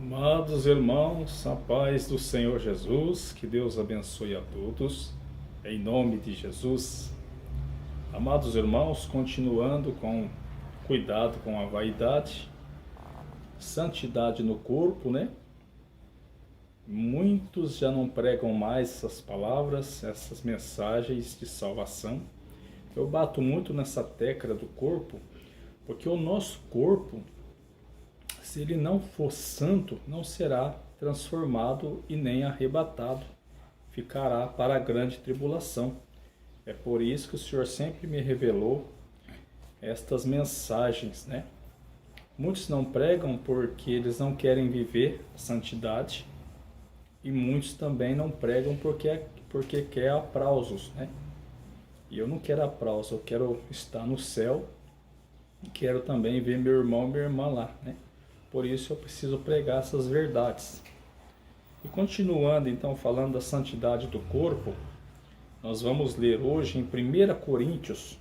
Amados irmãos, a paz do Senhor Jesus, que Deus abençoe a todos, em nome de Jesus. Amados irmãos, continuando com cuidado com a vaidade, santidade no corpo, né? Muitos já não pregam mais essas palavras, essas mensagens de salvação. Eu bato muito nessa tecla do corpo, porque o nosso corpo, se ele não for santo, não será transformado e nem arrebatado. Ficará para a grande tribulação. É por isso que o Senhor sempre me revelou estas mensagens, né? Muitos não pregam porque eles não querem viver a santidade. E muitos também não pregam porque quer aplausos, né? E eu não quero aplauso, eu quero estar no céu. E quero também ver meu irmão e minha irmã lá, né? Por isso eu preciso pregar essas verdades. E continuando então falando da santidade do corpo, nós vamos ler hoje em 1 Coríntios,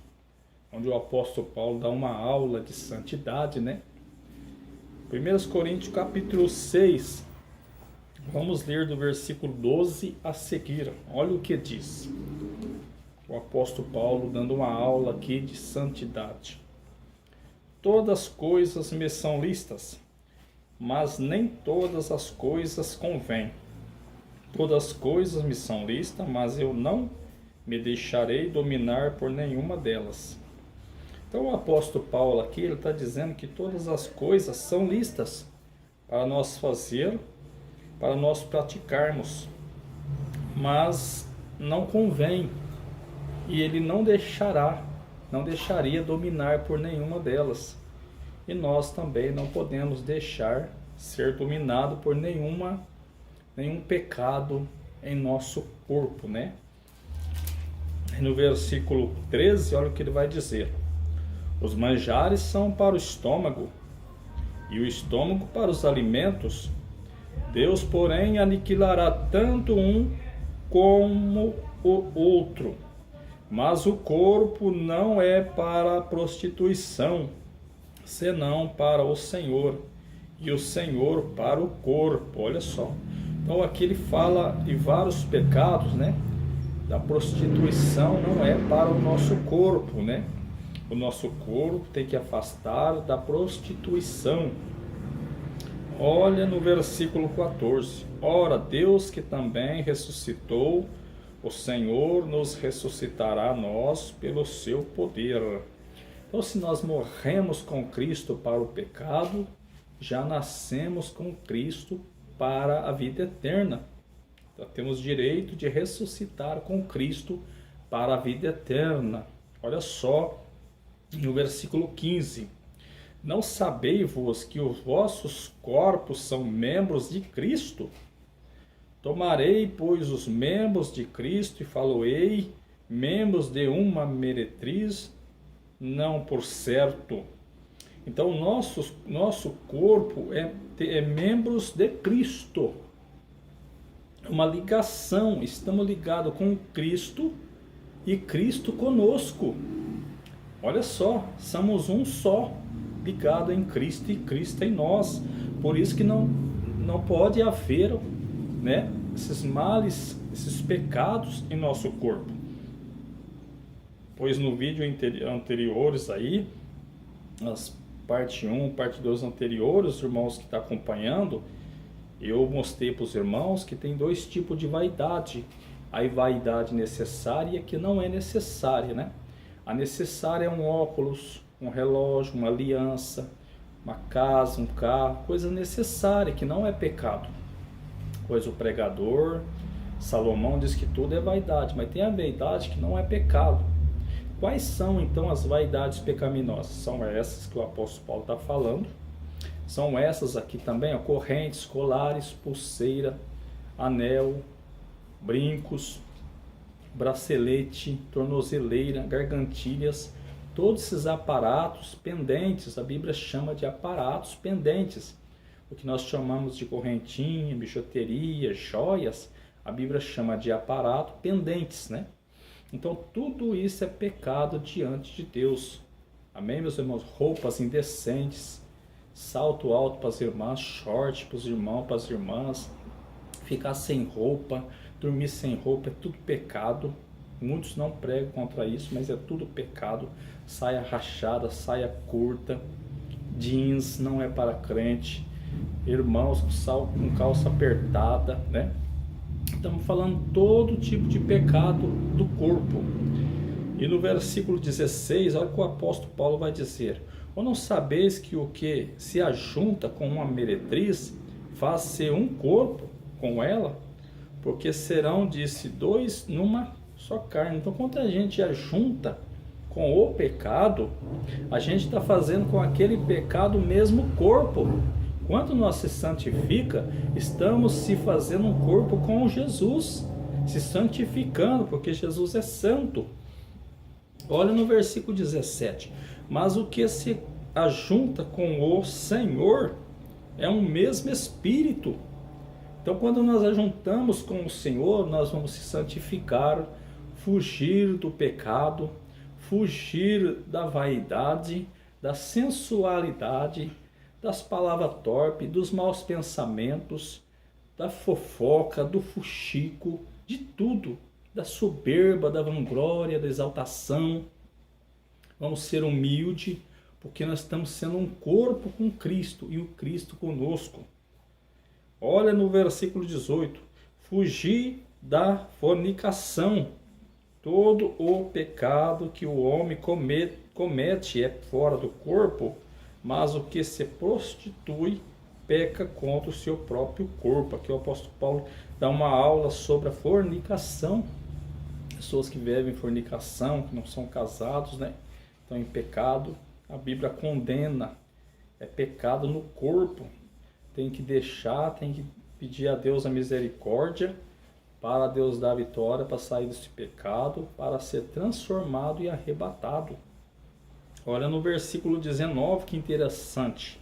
onde o apóstolo Paulo dá uma aula de santidade, né? 1 Coríntios capítulo 6, vamos ler do versículo 12 a seguir. Olha o que diz o apóstolo Paulo dando uma aula aqui de santidade. Todas as coisas me são lícitas, mas nem todas as coisas convêm. Todas as coisas me são lícitas, mas eu não me deixarei dominar por nenhuma delas. Então o apóstolo Paulo aqui, ele está dizendo que todas as coisas são lícitas para nós fazer, para nós praticarmos, mas não convém, e ele não deixaria dominar por nenhuma delas. E nós também não podemos deixar ser dominado por nenhum pecado em nosso corpo, né? No versículo 13, olha o que ele vai dizer. Os manjares são para o estômago, e o estômago para os alimentos. Deus, porém, aniquilará tanto um como o outro. Mas o corpo não é para a prostituição, senão para o Senhor, e o Senhor para o corpo. Olha só. Então aqui ele fala de vários pecados, né? Da prostituição não é para o nosso corpo, né? O nosso corpo tem que afastar da prostituição. Olha no versículo 14. Ora, Deus que também ressuscitou o Senhor nos ressuscitará a nós pelo seu poder. Então, se nós morremos com Cristo para o pecado, já nascemos com Cristo para a vida eterna. Então, temos direito de ressuscitar com Cristo para a vida eterna. Olha só, no versículo 15. Não sabeis-vos que os vossos corpos são membros de Cristo? Tomarei, pois, os membros de Cristo e faloei membros de uma meretriz, não por certo. Então, nosso corpo é membros de Cristo. Uma ligação, estamos ligados com Cristo e Cristo conosco. Olha só, somos um só, ligado em Cristo e Cristo em nós. Por isso que não pode haver, né, esses males, esses pecados em nosso corpo. Pois no vídeo anteriores aí, as parte 1, parte 2 anteriores, os irmãos que estão acompanhando, eu mostrei para os irmãos que tem dois tipos de vaidade. A vaidade necessária e a que não é necessária, né? A necessária é um óculos, um relógio, uma aliança, uma casa, um carro, coisa necessária, que não é pecado. Pois o pregador, Salomão, diz que tudo é vaidade, mas tem a vaidade que não é pecado. Quais são então as vaidades pecaminosas? São essas que o apóstolo Paulo está falando. São essas aqui também, ó, correntes, colares, pulseira, anel, brincos, bracelete, tornozeleira, gargantilhas, todos esses aparatos pendentes, a Bíblia chama de aparatos pendentes. O que nós chamamos de correntinha, bijuteria, joias, a Bíblia chama de aparato pendentes, né? Então tudo isso é pecado diante de Deus. Amém, meus irmãos? Roupas indecentes, salto alto para as irmãs, short para os irmãos, para as irmãs, ficar sem roupa, dormir sem roupa, é tudo pecado. Muitos não pregam contra isso, mas é tudo pecado. Saia rachada, saia curta, jeans não é para crente, irmãos com calça apertada, né? Estamos falando todo tipo de pecado do corpo. E no versículo 16, olha o que o apóstolo Paulo vai dizer: ou não sabeis que o que se ajunta com uma meretriz faz ser um corpo com ela? Porque serão, disse, dois numa só carne. Então, quando a gente ajunta com o pecado, a gente está fazendo com aquele pecado o mesmo corpo. Quando nós se santifica, estamos se fazendo um corpo com Jesus, se santificando, porque Jesus é santo. Olha no versículo 17: mas o que se ajunta com o Senhor é um mesmo Espírito. Então, quando nós ajuntamos com o Senhor, nós vamos se santificar, fugir do pecado, fugir da vaidade, da sensualidade, das palavras torpes, dos maus pensamentos, da fofoca, do fuxico, de tudo, da soberba, da vanglória, da exaltação. Vamos ser humildes, porque nós estamos sendo um corpo com Cristo e o Cristo conosco. Olha no versículo 18: fugir da fornicação. Todo o pecado que o homem comete é fora do corpo, mas o que se prostitui peca contra o seu próprio corpo. Aqui o apóstolo Paulo dá uma aula sobre a fornicação. Pessoas que vivem fornicação, que não são casados, né? Estão em pecado. A Bíblia condena. É pecado no corpo. Tem que deixar, tem que pedir a Deus a misericórdia, para Deus dar a vitória, para sair desse pecado, para ser transformado e arrebatado. Olha no versículo 19, que interessante.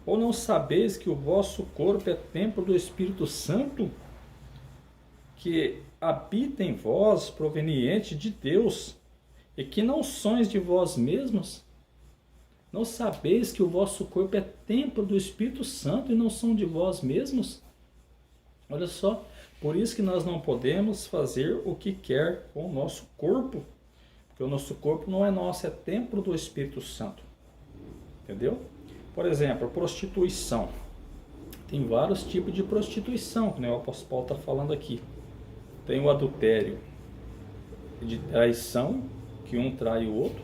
Ou não sabeis que o vosso corpo é templo do Espírito Santo, que habita em vós, proveniente de Deus, e que não sois de vós mesmos? Não sabeis que o vosso corpo é templo do Espírito Santo e não são de vós mesmos? Olha só, por isso que nós não podemos fazer o que quer com o nosso corpo, porque o nosso corpo não é nosso, é templo do Espírito Santo. Entendeu? Por exemplo, prostituição. Tem vários tipos de prostituição, que o apóstolo Paulo está falando aqui. Tem o adultério de traição, que um trai o outro.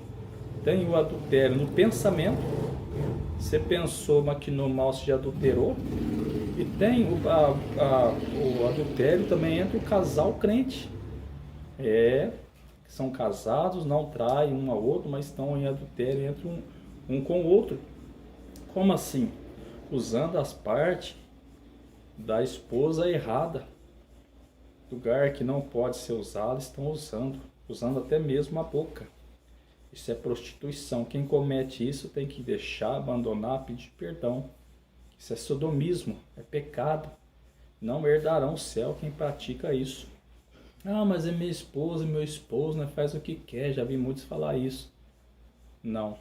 Tem o adultério no pensamento. Você pensou, maquinou mal, você já adulterou. E tem o adultério também entre o casal crente. Que são casados, não traem um ao outro, mas estão em adultério entre um com o outro. Como assim? Usando as partes da esposa errada. Lugar que não pode ser usado, estão usando até mesmo a boca. Isso é prostituição. Quem comete isso tem que deixar, abandonar, pedir perdão. Isso é sodomismo, é pecado. Não herdarão o céu quem pratica isso. Ah, mas é minha esposa, meu esposo, né? Faz o que quer. Já vi muitos falar isso. Não.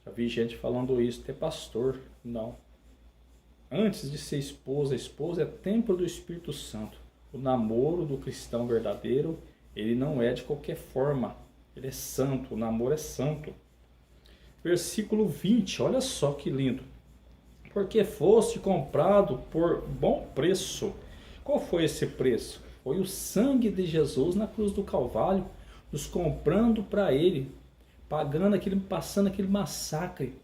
Já vi gente falando isso, até pastor. Não. Antes de ser esposa, a esposa é templo do Espírito Santo. O namoro do cristão verdadeiro, ele não é de qualquer forma. Ele é santo, o namoro é santo. Versículo 20, olha só que lindo. Porque foste comprado por bom preço. Qual foi esse preço? Foi o sangue de Jesus na cruz do Calvário, nos comprando para Ele, passando aquele massacre,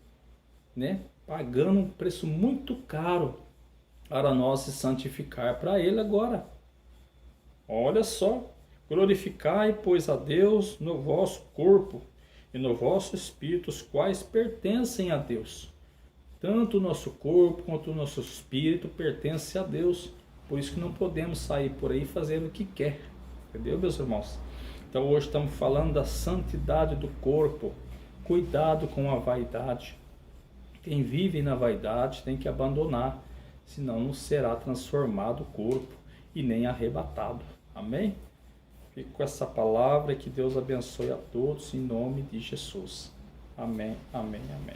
né? Pagando um preço muito caro para nós se santificar para Ele agora. Olha só, glorificai, pois, a Deus no vosso corpo e no vosso espírito, os quais pertencem a Deus. Tanto o nosso corpo quanto o nosso espírito pertence a Deus. Por isso que não podemos sair por aí fazendo o que quer. Entendeu, meus irmãos? Então hoje estamos falando da santidade do corpo. Cuidado com a vaidade. Quem vive na vaidade tem que abandonar, senão não será transformado o corpo e nem arrebatado. Amém? Fico com essa palavra e que Deus abençoe a todos em nome de Jesus. Amém, amém, amém.